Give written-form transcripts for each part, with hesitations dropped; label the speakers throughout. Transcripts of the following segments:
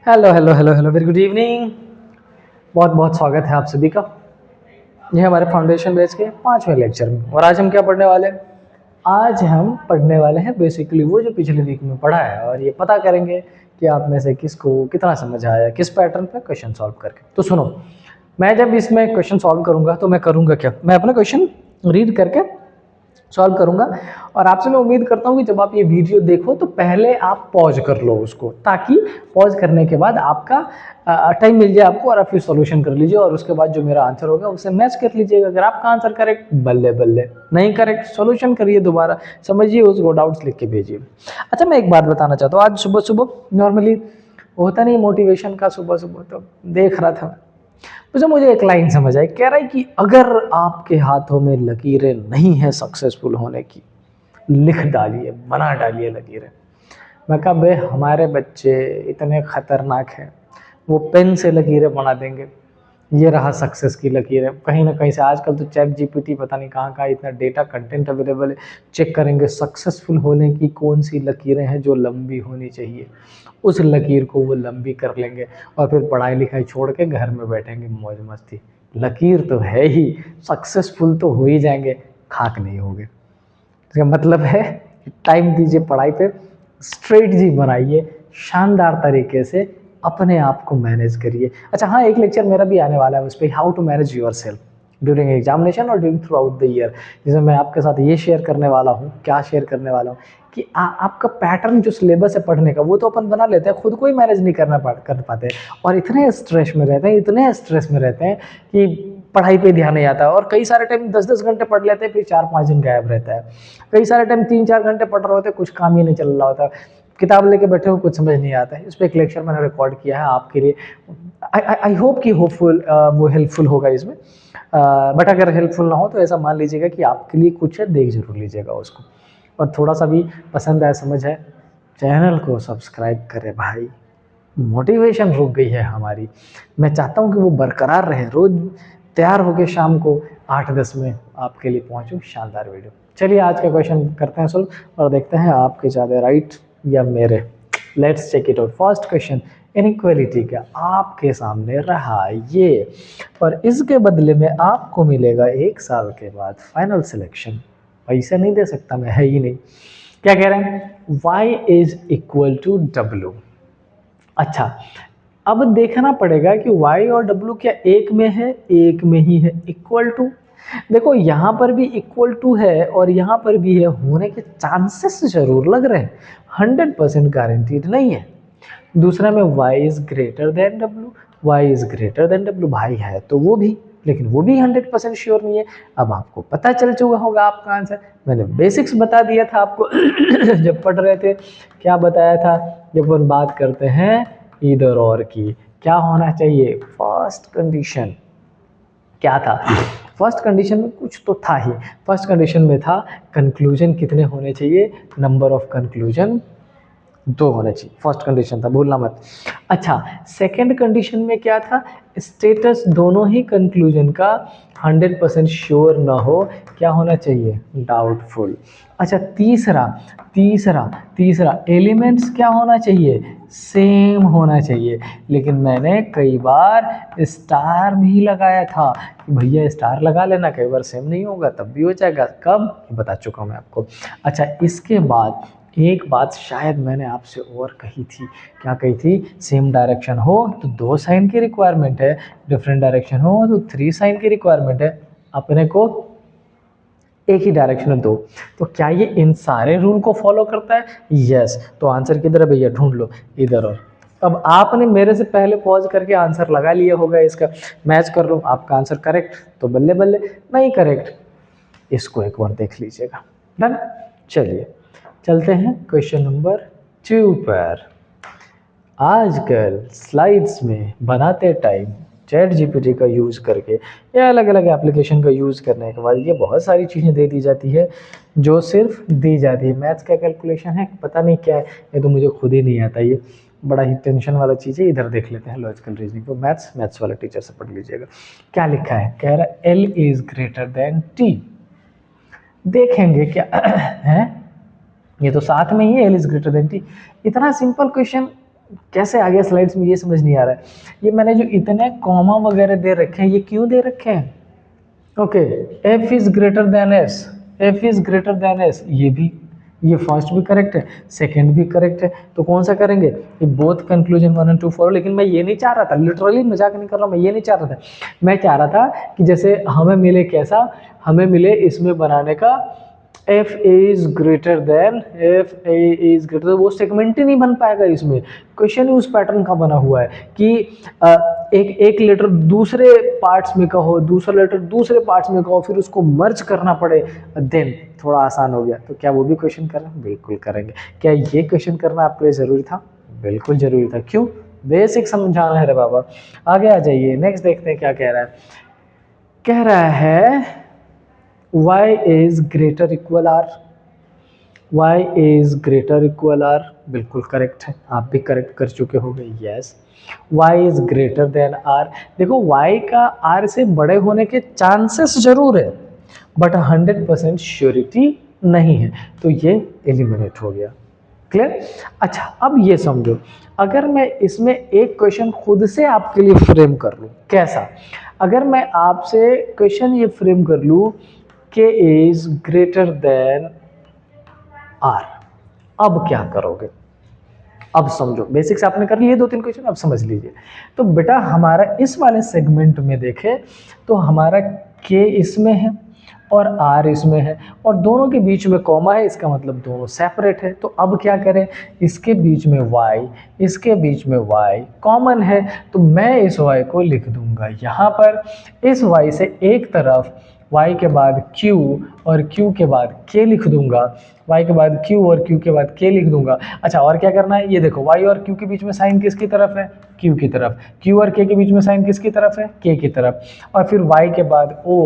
Speaker 1: Hello hello hello hello very good evening. बहुत बहुत स्वागत है आप सभी का। ये हमारे फाउंडेशन बेस के 5वें लेक्चर में। और आज हम क्या पढ़ने वाले हैं? आज हम पढ़ने वाले हैं बेसिकली वो जो पिछले वीक में पढ़ा है, और ये पता करेंगे कि आप में से किसको कितना समझ आया, किस पैटर्न पे क्वेश्चन सॉल्व करके। तो सुनो, मैं जब इसमें क्वेश्चन सॉल्व करूंगा तो मैं करूंगा क्या, मैं अपना क्वेश्चन रीड करके सॉल्व करूंगा। और आपसे मैं उम्मीद करता हूं कि जब आप ये वीडियो देखो तो पहले आप पॉज कर लो उसको, ताकि पॉज करने के बाद आपका टाइम मिल जाए आपको और आप फिर सॉल्यूशन कर लीजिए, और उसके बाद जो मेरा आंसर होगा उसे मैच कर लीजिएगा। अगर आपका आंसर करेक्ट, बल्ले बल्ले; नहीं करेक्ट, सॉल्यूशन करिए, दोबारा समझिए उसको, डाउट्स लिख के भेजिए। अच्छा, मैं एक बात बताना चाहता हूँ। आज सुबह सुबह नॉर्मली होता नहीं मोटिवेशन का, सुबह सुबह तो देख रहा था, मुझे एक लाइन समझ आई। कह रहा है कि अगर आपके हाथों में लकीरें नहीं है सक्सेसफुल होने की, लिख डालिए, बना डालिए लकीरें। मैं कहा बे, हमारे बच्चे इतने खतरनाक हैं, वो पेन से लकीरें बना देंगे। ये रहा सक्सेस की लकीर है। कहीं ना कहीं से आजकल तो चैट जीपीटी पता नहीं कहाँ कहाँ इतना डेटा कंटेंट अवेलेबल है, चेक करेंगे सक्सेसफुल होने की कौन सी लकीरें हैं जो लंबी होनी चाहिए, उस लकीर को वो लंबी कर लेंगे, और फिर पढ़ाई लिखाई छोड़ के घर में बैठेंगे मौज मस्ती। लकीर तो है ही, सक्सेसफुल तो हो ही जाएंगे, खाक नहीं होंगे। इसका मतलब है टाइम दीजिए पढ़ाई पे, स्ट्रेटजी बनाइए, शानदार तरीके से अपने आप को मैनेज करिए। अच्छा हाँ, एक लेक्चर मेरा भी आने वाला है उस पर, how to manage yourself during examination और during throughout the year, जिसमें मैं आपके साथ ये शेयर करने वाला हूँ, क्या शेयर करने वाला हूँ कि आपका पैटर्न जो सिलेबस है पढ़ने का, वो तो अपन बना लेते हैं, खुद को ही मैनेज नहीं कर पाते, और इतने स्ट्रेस में रहते हैं, इतने स्ट्रेस में रहते हैं कि पढ़ाई पे ध्यान नहीं आता। और कई सारे टाइम 10-10 घंटे पढ़ लेते हैं, फिर 4-5 दिन गायब रहता है। कई सारे टाइम 3-4 घंटे पढ़ रहे होते हैं, कुछ काम ही नहीं चल रहा होता, किताब लेके बैठे हो, कुछ समझ नहीं आता है। इस पर एक लेक्चर मैंने रिकॉर्ड किया है आपके लिए। आई होप कि होपफुल वो हेल्पफुल होगा इसमें। बट अगर हेल्पफुल ना हो तो ऐसा मान लीजिएगा कि आपके लिए कुछ है, देख जरूर लीजिएगा उसको। और थोड़ा सा भी पसंद आया, समझ है, चैनल को सब्सक्राइब करें भाई। मोटिवेशन रुक गई है हमारी, मैं चाहता हूँ कि वो बरकरार रहे। रोज तैयार होके शाम को 8-10 में आपके लिए पहुँचूँ शानदार वीडियो। चलिए आज का क्वेश्चन करते हैं सॉल्व, और देखते हैं आपके ज़्यादा राइट या मेरे। Let's check it out. First question, inequality का आपके सामने रहा ये, और इसके बदले में आपको मिलेगा 1 साल के बाद फाइनल सिलेक्शन। पैसे नहीं दे सकता मैं, है ही नहीं। क्या कह रहे हैं? y is equal to W. अच्छा, अब देखना पड़ेगा कि y और w क्या एक में है, एक में ही है। इक्वल टू, देखो यहाँ पर भी इक्वल टू है और यहाँ पर भी है, होने के चांसेस जरूर लग रहे हैं, 100% गारंटीड नहीं है। दूसरा में y is greater then w, y is greater then w, भाई है तो वो भी, लेकिन वो भी 100% श्योर नहीं है। अब आपको पता चल चुका होगा आपका आंसर, मैंने बेसिक्स बता दिया था आपको जब पढ़ रहे थे। क्या बताया था? जब हम बात करते हैं इधर और की, क्या होना चाहिए? फर्स्ट कंडीशन क्या था? फर्स्ट कंडीशन में कुछ तो था ही। फर्स्ट कंडीशन में था कंक्लूजन कितने होने चाहिए, नंबर ऑफ कंक्लूजन 2 होने चाहिए। फर्स्ट कंडीशन था, भूलना मत। अच्छा, सेकंड कंडीशन में क्या था? स्टेटस दोनों ही कंक्लूजन का 100% श्योर ना हो, क्या होना चाहिए? डाउटफुल। अच्छा, तीसरा तीसरा तीसरा एलिमेंट्स क्या होना चाहिए? सेम होना चाहिए। लेकिन मैंने कई बार स्टार भी लगाया था कि भैया स्टार लगा लेना, कई बार सेम नहीं होगा तब भी हो जाएगा। कब? बता चुका हूँ मैं आपको। अच्छा, इसके बाद एक बात शायद मैंने आपसे और कही थी। क्या कही थी? सेम डायरेक्शन हो तो 2 साइन की रिक्वायरमेंट है, डिफरेंट डायरेक्शन हो तो 3 साइन की रिक्वायरमेंट है, अपने को एक ही डायरेक्शन में 2। तो क्या ये इन सारे रूल को फॉलो करता है? यस। तो आंसर किधर है भैया? ढूंढ लो इधर। और अब आपने मेरे से पहले पॉज करके आंसर लगा लिया होगा, इसका मैच कर लो। आपका आंसर करेक्ट तो बल्ले बल्ले, नहीं करेक्ट इसको एक बार देख लीजिएगा। डन। चलिए चलते हैं क्वेश्चन नंबर 2 पर। आजकल स्लाइड्स में बनाते टाइम चैट जीपीटी का यूज़ करके या अलग अलग एप्लीकेशन का यूज़ करने के बाद ये बहुत सारी चीज़ें दे दी जाती है, जो सिर्फ दी जाती है। मैथ्स का कैलकुलेशन है, पता नहीं क्या है, ये तो मुझे खुद ही नहीं आता। ये बड़ा ही टेंशन वाला चीज़ है। इधर देख लेते हैं लॉजिकल रीजनिंग को, मैथ्स वाले टीचर से पढ़ लीजिएगा। क्या लिखा है? कह रहा है L is greater then T. देखेंगे क्या है, ये तो साथ में ही है, L is greater then T. इतना सिंपल क्वेश्चन कैसे आ गया स्लाइड्स में ये समझ नहीं आ रहा है। ये मैंने जो इतने कॉमा वगैरह दे रखे हैं ये क्यों दे रखे हैं? Okay, F is greater then S, F is greater then S, ये भी, ये फर्स्ट भी करेक्ट है, सेकंड भी करेक्ट है, तो कौन सा करेंगे? ये बोथ कंक्लूजन 1 और 2 4। लेकिन मैं ये नहीं चाह रहा था, लिटरली मजाक नहीं कर रहा हूँ, मैं ये नहीं चाह रहा था। मैं चाह रहा था कि जैसे हमें मिले कैसा, हमें मिले इसमें बनाने का F is greater then, F A is greater, वो सेगमेंट ही नहीं बन पाएगा इसमें। क्वेश्चन ही उस पैटर्न का बना हुआ है कि एक लेटर दूसरे पार्ट्स में कहो, दूसरा लेटर दूसरे पार्ट्स में कहो, फिर उसको मर्ज करना पड़े, देन थोड़ा आसान हो गया। तो क्या वो भी क्वेश्चन कर रहे हैं? बिल्कुल करेंगे। क्या ये क्वेश्चन करना आपके लिए ज़रूरी था? बिल्कुल ज़रूरी था। क्यों? बेसिक समझाना है रे बाबा। आगे आ जाइए, नेक्स्ट देखते हैं क्या कह रहा है। कह रहा है y is greater equal r, y is greater equal r, बिल्कुल करेक्ट है, आप भी करेक्ट कर चुके होंगे। Yes, y is greater than r। देखो y का r से बड़े होने के चांसेस जरूर है, बट 100% श्योरिटी नहीं है, तो ये एलिमिनेट हो गया। क्लियर? अच्छा, अब ये समझो, अगर मैं इसमें एक क्वेश्चन खुद से आपके लिए फ्रेम कर लूँ, कैसा? अगर मैं आपसे क्वेश्चन ये फ्रेम कर लूँ k is greater than r, अब क्या करोगे? अब समझो, बेसिक्स आपने कर लिए 2-3 क्वेश्चन, अब समझ लीजिए। तो बेटा हमारा इस वाले सेगमेंट में देखें तो हमारा k इसमें है और r इसमें है, और दोनों के बीच में कॉमा है, इसका मतलब दोनों सेपरेट है। तो अब क्या करें? इसके बीच में y, इसके बीच में y कॉमन है, तो मैं इस y को लिख दूंगा यहाँ पर। इस y से एक तरफ y के बाद q और q के बाद k लिख दूंगा, y के बाद q और q के बाद k लिख दूंगा। अच्छा, और क्या करना है? ये देखो, y और q के बीच में साइन किसकी तरफ है? q की तरफ। q और k के बीच में साइन किसकी तरफ है? k की तरफ। और फिर y के बाद o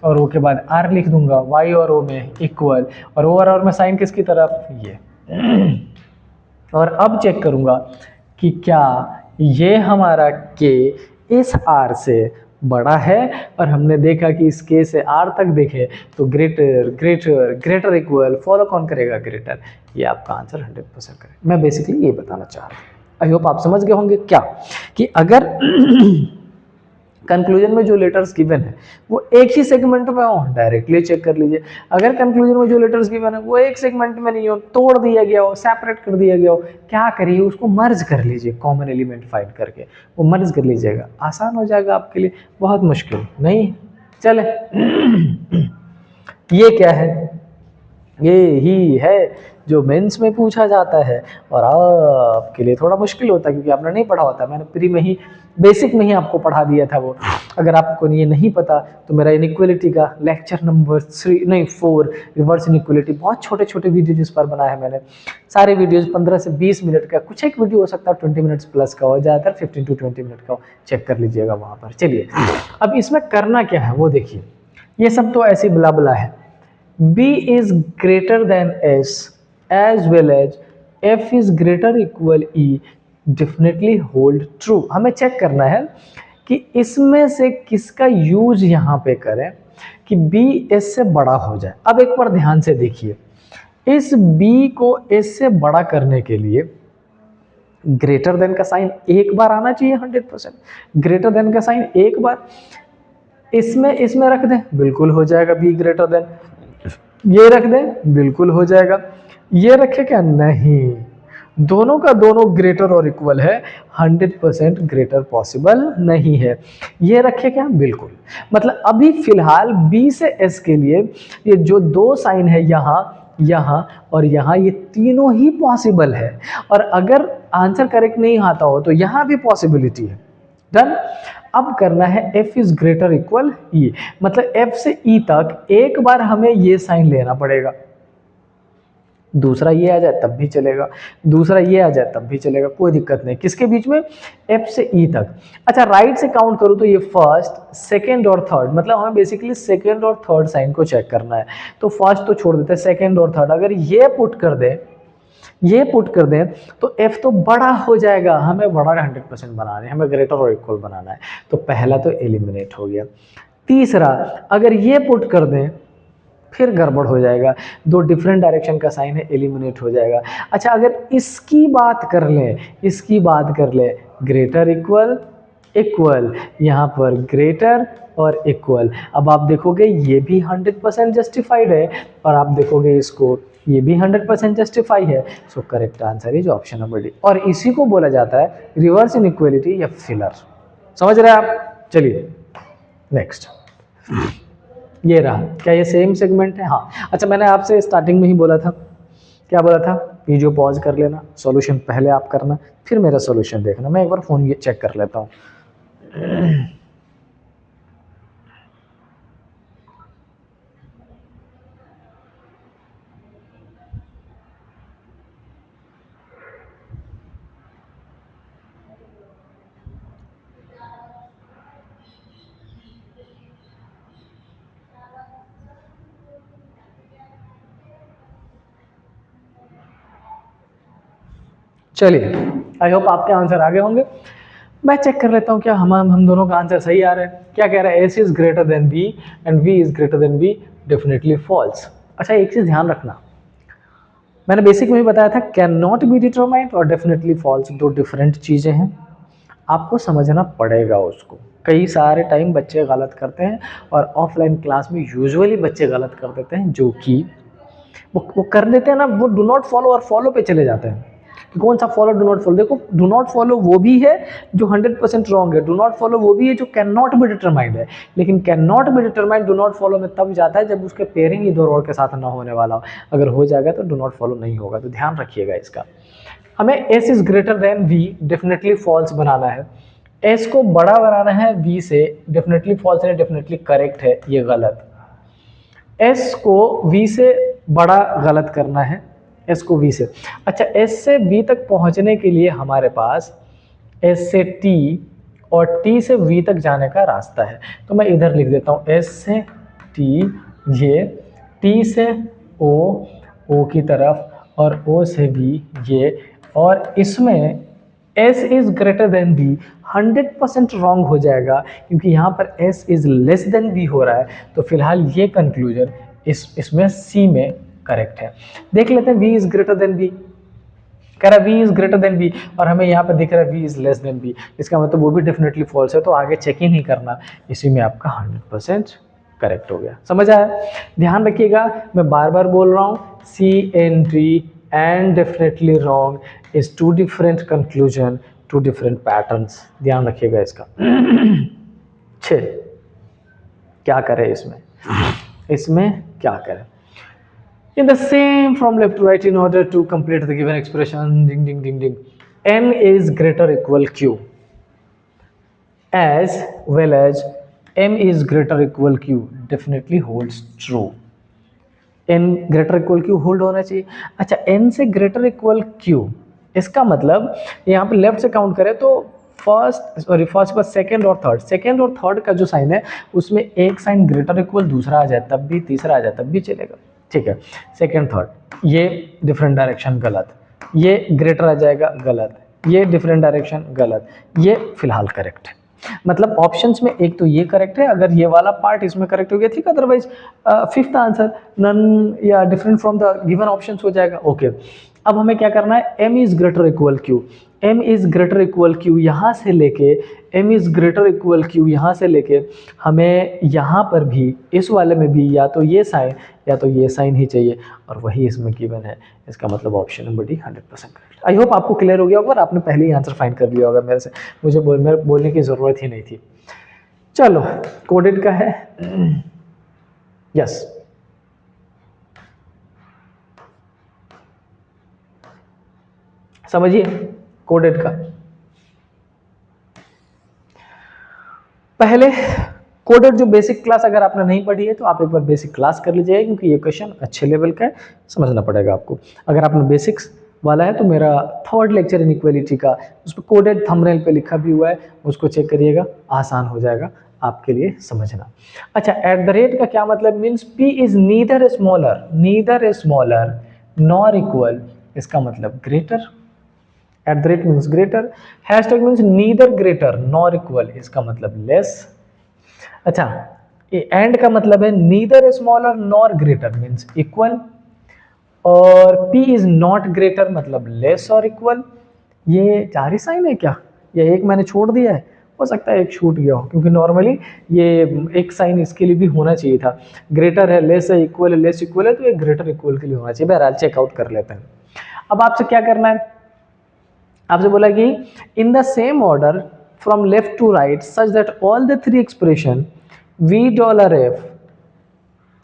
Speaker 1: और o के बाद r लिख दूंगा, y और o में इक्वल, और o और r में साइन किसकी तरफ? ये। और अब चेक करूंगा कि क्या ये हमारा k इस r से बड़ा है, और हमने देखा कि इस k से r तक देखे तो greater greater greater equal, follow कौन करेगा? ग्रेटर। ये आपका आंसर 100% करेक्ट। मैं बेसिकली ये बताना चाह रहा हूँ, आई होप आप समझ गए होंगे क्या, कि अगर कंक्लूजन में जो लेटर्स गिवन है वो एक ही सेगमेंट में हो, डायरेक्टली चेक कर लीजिए। अगर कंक्लूजन में जो लेटर्स गिवन है वो एक सेगमेंट में नहीं हो, तोड़ दिया गया हो, सेपरेट कर दिया गया हो, क्या करिए? उसको मर्ज कर लीजिए, कॉमन एलिमेंट फाइंड करके वो मर्ज कर लीजिएगा, आसान हो जाएगा आपके लिए, बहुत मुश्किल नहीं। चले ये क्या है? ये ही है जो मेंस में पूछा जाता है, और आपके लिए थोड़ा मुश्किल होता है क्योंकि आपने नहीं पढ़ा होता। मैंने प्री में ही, बेसिक में ही आपको पढ़ा दिया था वो। अगर आपको ये नहीं पता तो मेरा इनइक्वालिटी का लेक्चर नंबर 4 रिवर्स इनइक्वालिटी, बहुत छोटे छोटे वीडियो जिस पर बनाया है मैंने। सारे वीडियोज 15 से 20 मिनट का, कुछ एक वीडियो हो सकता है 20 मिनट्स प्लस का हो, ज़्यादातर 15 to 20 मिनट का हो, चेक कर लीजिएगा वहाँ पर। चलिए, अब इसमें करना क्या है वो देखिए। ये सब तो ऐसी बुला बुला है। b is greater than s as well as f is greater equal e definitely hold true। हमें चेक करना है कि इसमें से किसका यूज यहाँ पे करें कि b s से बड़ा हो जाए। अब एक बार ध्यान से देखिए, इस b को s से बड़ा करने के लिए ग्रेटर देन का साइन एक बार आना चाहिए 100%। ग्रेटर देन का साइन एक बार इसमें रख दें, बिल्कुल हो जाएगा b ग्रेटर देन। ये रख दें, बिल्कुल हो जाएगा। ये रखे क्या? नहीं, दोनों का दोनों ग्रेटर और इक्वल है, 100% ग्रेटर पॉसिबल नहीं है। ये रखे क्या? बिल्कुल। मतलब अभी फिलहाल b से s के लिए ये जो दो साइन है, यहाँ यहाँ और यहाँ, ये तीनों ही पॉसिबल है। और अगर आंसर करेक्ट नहीं आता हो तो यहाँ भी पॉसिबिलिटी है। डन। अब करना है f is greater equal e, मतलब f से e तक एक बार हमें ये साइन लेना पड़ेगा। दूसरा ये आ जाए तब भी चलेगा, दूसरा ये आ जाए तब भी चलेगा, कोई दिक्कत नहीं। किसके बीच में? f से e तक। अच्छा, राइट से काउंट करूँ तो ये फर्स्ट, सेकेंड और थर्ड, मतलब हमें बेसिकली सेकेंड और थर्ड साइन को चेक करना है। तो फर्स्ट तो छोड़ देते हैं, सेकेंड और थर्ड अगर ये पुट कर दें, ये पुट कर दें तो f तो बड़ा हो जाएगा। हमें बड़ा 100% बनाना है, हमें ग्रेटर और इक्वल बनाना है, तो पहला तो एलिमिनेट हो गया। तीसरा, अगर ये पुट कर दें फिर गड़बड़ हो जाएगा, दो डिफरेंट डायरेक्शन का साइन है, एलिमिनेट हो जाएगा। अच्छा अगर इसकी बात कर लें, ग्रेटर इक्वल इक्वल, यहाँ पर ग्रेटर और इक्वल, अब आप देखोगे ये भी 100% जस्टिफाइड है और आप देखोगे इसको ये भी 100% जस्टिफाई है। So correct answer is option number D, और इसी को बोला जाता है रिवर्स इनइक्वालिटी या फिलर। समझ रहे हैं आप? चलिए नेक्स्ट, ये रहा। क्या ये सेम सेगमेंट है? हाँ। अच्छा मैंने आपसे स्टार्टिंग में ही बोला था, क्या बोला था? वीडियो पॉज कर लेना, सॉल्यूशन पहले आप करना, फिर मेरा सॉल्यूशन देखना। मैं एक बार फोन ये चेक कर लेता हूँ। चलिए आई होप आपके आंसर आगे होंगे। मैं चेक कर लेता हूँ क्या हम दोनों का आंसर सही आ रहा है। क्या कह रहा है? S is greater than B and B is greater than B, definitely false. अच्छा एक चीज ध्यान रखना, मैंने बेसिक में भी बताया था कैन नॉट बी डिटरमाइंड और डेफिनेटली फॉल्स दो डिफरेंट चीजें हैं, आपको समझना पड़ेगा उसको। कई सारे टाइम बच्चे गलत करते हैं और ऑफलाइन क्लास में यूजुअली बच्चे गलत कर देते हैं, जो कि वो कर देते हैं ना, वो डू नॉट फॉलो और फॉलो पे चले जाते हैं कि कौन सा फॉलो डू नॉट फॉलो। देखो डू नॉट फॉलो वो भी है जो 100% रॉन्ग है, डू नॉट फॉलो वो भी है जो कैन नॉट बी डिटरमाइंड है, लेकिन can not be determined do not follow में तब जाता है जब उसके पेयरिंग इधर और के साथ ना होने वाला हो। अगर हो जाएगा तो डू नॉट फॉलो नहीं होगा, तो ध्यान रखिएगा इसका। हमें S is greater than V definitely false बनाना है, एस को बड़ा बनाना है वी से, डेफिनेटली फॉल्स है, डेफिनेटली करेक्ट है, ये गलत। एस को वी से बड़ा गलत करना है, एस को वी से। अच्छा एस से वी तक पहुंचने के लिए हमारे पास एस से टी और टी से वी तक जाने का रास्ता है, तो मैं इधर लिख देता हूँ एस से टी ये, टी से ओ, ओ की तरफ, और ओ से बी ये, और इसमें S is greater then B 100% wrong हो जाएगा क्योंकि यहाँ पर S is less than B हो रहा है, तो फिलहाल ये कंक्लूजन इसमें C में करेक्ट है। देख लेते हैं V is greater then B, कह रहा है V is greater then B और हमें यहाँ पर दिख रहा है V is less than B, इसका मतलब वो भी डेफिनेटली फॉल्स है, तो आगे चेक ही नहीं करना, इसी में आपका 100% करेक्ट हो गया। समझ आया? ध्यान रखिएगा, मैं बार बार बोल रहा हूँ C and D and definitely wrong is two different conclusion, two different patterns, ध्यान रखिएगा इसका। छः क्या करें इसमें क्या करें? In the same from left to right in order to complete the given expression, ding ding ding ding, n is greater equal q as well as m is greater equal q definitely holds true। n greater equal Q hold होना चाहिए। अच्छा n से greater equal Q, इसका मतलब यहाँ पे left से count करें तो फर्स्ट पर सेकेंड और थर्ड का जो साइन है उसमें एक साइन ग्रेटर इक्वल दूसरा आ जाए तब भी, तीसरा आ जाए तब भी चलेगा, ठीक है। सेकेंड थर्ड ये डिफरेंट डायरेक्शन गलत, ये ग्रेटर आ जाएगा गलत, ये डिफरेंट डायरेक्शन गलत, ये फिलहाल करेक्ट है। मतलब ऑप्शंस में एक तो ये करेक्ट है, अगर ये वाला पार्ट इसमें करेक्ट हो गया ठीक, अदरवाइज फिफ्थ आंसर नन या different from the given options हो जाएगा। ओके अब हमें क्या करना है, m is greater equal Q, m is greater equal Q यहाँ से लेके m is greater equal Q यहाँ से लेके हमें यहाँ पर भी इस वाले में भी या तो ये साइन या तो ये साइन ही चाहिए, और वही इसमें गिवन है, इसका मतलब option number D 100% correct. I hope आपको क्लियर हो गया होगा और आपने पहले ही आंसर फाइंड कर लिया होगा मेरे से, मुझे बोलने की ज़रूरत ही नहीं थी। चलो कोडेड का है, यस समझिए कोडेड का। पहले कोडेड जो बेसिक क्लास अगर आपने नहीं पढ़ी है तो आप एक बार बेसिक क्लास कर लीजिएगा, क्योंकि ये क्वेश्चन अच्छे लेवल का है, समझना पड़ेगा आपको। अगर आपने बेसिक्स वाला है तो मेरा थर्ड लेक्चर इनइक्वालिटी का, उस पर कोडेड थंबनेल पे लिखा भी हुआ है, उसको चेक करिएगा, आसान हो जाएगा आपके लिए समझना। अच्छा एट द रेट का क्या मतलब, means p is neither smaller nor equal, इसका मतलब greater, at the rate means greater, hashtag means neither greater nor equal, इसका मतलब लेस। अच्छा एंड का मतलब है neither smaller nor greater means equal, और P इज नॉट ग्रेटर मतलब लेस और इक्वल। ये 4 ही साइन है क्या, या एक मैंने छोड़ दिया है, हो सकता है एक छूट गया हो, क्योंकि नॉर्मली ये एक साइन इसके लिए भी होना चाहिए था। ग्रेटर है, लेस है, इक्वल है, लेस इक्वल है, तो एक ग्रेटर इक्वल के लिए होना चाहिए। बहरहाल चेकआउट कर लेते हैं। अब आपसे क्या करना है, आपसे बोला कि in the same order from left to right such that all the 3 expression $V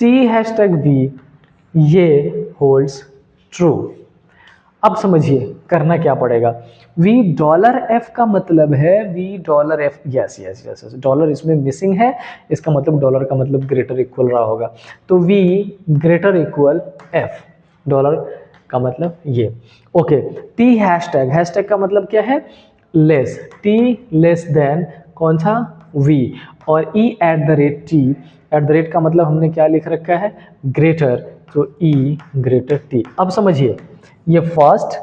Speaker 1: T hashtag V ये होल्ड्स ट्रू। अब समझिए करना क्या पड़ेगा। $F का मतलब है $F, yes yes yes yes, dollar इसमें मिसिंग है, इसका मतलब डॉलर का मतलब ग्रेटर इक्वल रहा होगा, तो V greater equal F, dollar का मतलब ये। ओके, T हैशटैग, हैशटैग का मतलब क्या है, लेस, T लेस देन कौन सा, V, और E at the rate T, at the rate का मतलब हमने क्या लिख रखा है, ग्रेटर, तो E ग्रेटर T। अब समझिए ये फर्स्ट,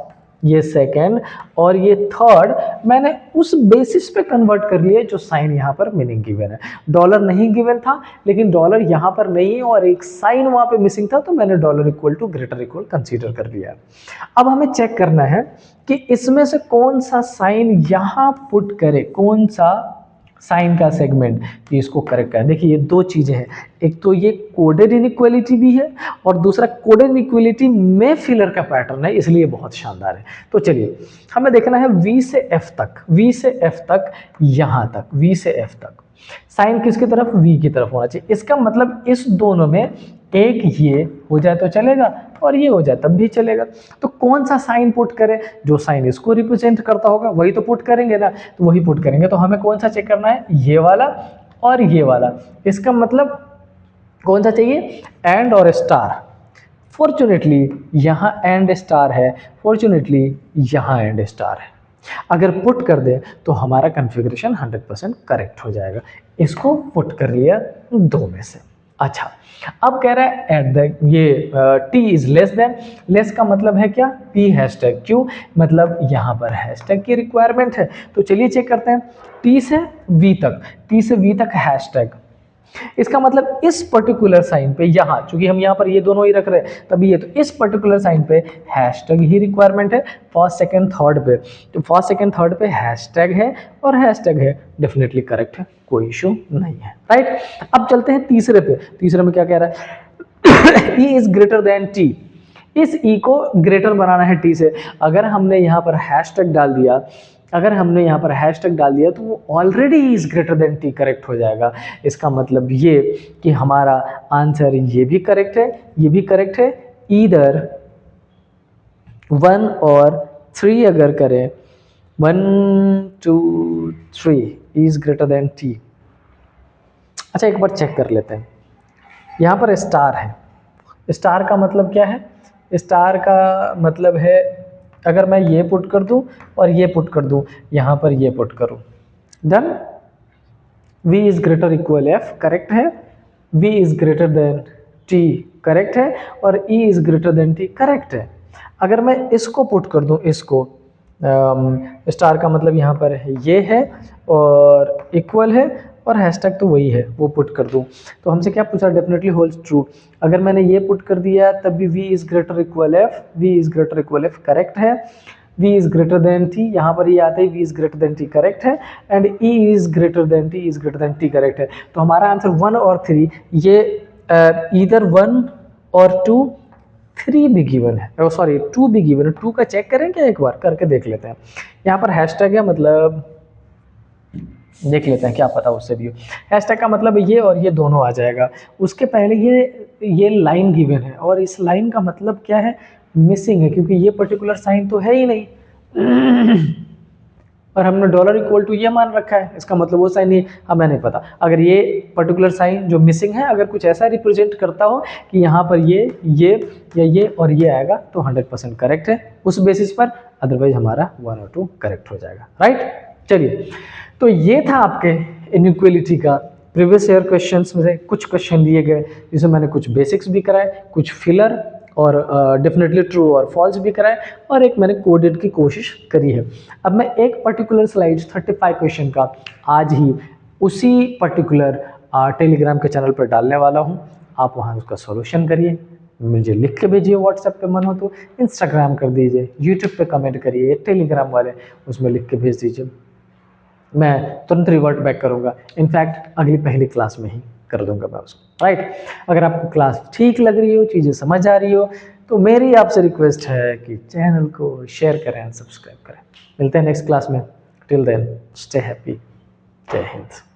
Speaker 1: ये सेकंड और ये थर्ड मैंने उस बेसिस पे कन्वर्ट कर लिया जो साइन यहाँ पर मीनिंग गिवन है। डॉलर नहीं गिवन था, लेकिन डॉलर यहाँ पर नहीं है और एक साइन वहाँ पे मिसिंग था, तो मैंने dollar equal to greater equal consider कर लिया। अब हमें चेक करना है कि इसमें से कौन सा साइन यहाँ पुट करे, कौन सा साइन का सेगमेंट ये इसको करेक्ट करें। देखिए ये दो चीज़ें हैं, एक तो ये कोडेड इनइक्वालिटी भी है और दूसरा कोडेड इनइक्वालिटी में फिलर का पैटर्न है, इसलिए बहुत शानदार है। तो चलिए हमें देखना है V से F तक, V से F तक, यहाँ तक V से F तक साइन किसकी तरफ, V की तरफ होना चाहिए। इसका मतलब इस दोनों में एक ये हो जाए तो चलेगा और ये हो जाए तब भी चलेगा। तो कौन सा साइन पुट करें, जो साइन इसको रिप्रेजेंट करता होगा वही तो पुट करेंगे ना, तो वही पुट करेंगे। तो हमें कौन सा चेक करना है, ये वाला और ये वाला। इसका मतलब कौन सा चाहिए, एंड और स्टार। फॉर्चुनेटली यहाँ एंड स्टार है, फॉर्चुनेटली यहाँ एंड स्टार है। अगर पुट कर दे तो हमारा कन्फिग्रेशन 100% करेक्ट हो जाएगा। इसको पुट कर लिया दो में से। अच्छा, अब कह रहा है एट द, ये T is less than, less का मतलब है क्या, P हैशटैग, क्यों, मतलब यहाँ पर हैशटैग की रिक्वायरमेंट है। तो चलिए चेक करते हैं, T से V तक, T से V तक हैशटैग, इसका मतलब इस पर्टिकुलर साइन पे यहाँ, चूंकि हम यहाँ पर ये दोनों ही रख रहे हैं तभी ये, तो इस पर्टिकुलर साइन पे हैशटैग ही रिक्वायरमेंट है फर्स्ट सेकंड थर्ड पे। तो फर्स्ट सेकंड थर्ड पे हैशटैग है और हैशटैग है, डेफिनेटली करेक्ट है, कोई इशू नहीं है, राइट। अब चलते हैं तीसरे पे। तीसरे में क्या कह रहा है, E is greater than T, इस E को ग्रेटर बनाना है T से। अगर हमने यहाँ पर हैशटैग डाल दिया, अगर हमने यहाँ पर हैशटैग डाल दिया तो वो already is greater than T correct हो जाएगा। इसका मतलब ये कि हमारा आंसर ये भी करेक्ट है, ये भी करेक्ट है। ईदर 1 और 3 अगर करें, 1 2 3 इज ग्रेटर देन T। अच्छा एक बार चेक कर लेते हैं, यहाँ पर स्टार है, स्टार का मतलब क्या है, स्टार का मतलब है अगर मैं ये पुट कर दूं और ये पुट कर दूं, यहाँ पर ये पुट करूं, done. V is greater equal F correct है, V is greater than T correct है और E is greater than T correct है। अगर मैं इसको पुट कर दूं, इसको स्टार का मतलब यहाँ पर है ये है और इक्वल है और हैशटैग तो वही है, वो पुट कर दूं, तो हमसे क्या पूछा, डेफिनेटली होल्ड्स ट्रू। अगर मैंने ये पुट कर दिया तब भी V is greater equal F, V is greater equal F correct है। V is greater than T, यहाँ पर ये आता है V is greater than T correct है, and E is greater than T is greater than T correct है। तो हमारा आंसर 1 और 3 ये इधर 1 और 2, 3 भी गिवन है, सॉरी 2 भी गिवन है। 2 का चेक करें क्या, एक बार करके देख लेते हैं। यहाँ पर हैशटैग है, मतलब देख लेते हैं क्या पता उससे भी हो। हैशटैग का मतलब ये और ये दोनों आ जाएगा। उसके पहले ये लाइन गिवन है और इस लाइन का मतलब क्या है, मिसिंग है, क्योंकि ये पर्टिकुलर साइन तो है ही नहीं और हमने डॉलर इक्वल टू ये मान रखा है, इसका मतलब वो साइन नहीं, हमें नहीं पता। अगर ये पर्टिकुलर साइन जो मिसिंग है अगर कुछ ऐसा रिप्रेजेंट करता हो कि यहाँ पर ये या ये और ये आएगा तो 100% करेक्ट है उस बेसिस पर, अदरवाइज हमारा 1 और 2 करेक्ट हो जाएगा, राइट। चलिए, तो ये था आपके इनइक्वालिटी का प्रीवियस ईयर क्वेश्चंस में से कुछ क्वेश्चन दिए गए, जिसमें मैंने कुछ बेसिक्स भी कराए, कुछ फिलर और डेफिनेटली ट्रू और फॉल्स भी कराए, और एक मैंने कोडेड की कोशिश करी है। अब मैं एक पर्टिकुलर स्लाइड 35 क्वेश्चन का आज ही उसी पर्टिकुलर टेलीग्राम के चैनल पर डालने वाला हूँ, आप वहाँ उसका सॉल्यूशन करिए, मुझे लिख के भेजिए, व्हाट्सएप पे मन हो तो इंस्टाग्राम कर दीजिए, यूट्यूब पे कमेंट करिए, टेलीग्राम वाले उसमें लिख के भेज दीजिए, मैं तुरंत रिवर्ट बैक करूँगा। इनफैक्ट अगली पहली क्लास में ही कर दूंगा मैं उसको, राइट। अगर आपको क्लास ठीक लग रही हो, चीज़ें समझ आ रही हो, तो मेरी आपसे रिक्वेस्ट है कि चैनल को शेयर करें, सब्सक्राइब करें। मिलते हैं नेक्स्ट क्लास में। Till then stay happy. जय हिंद।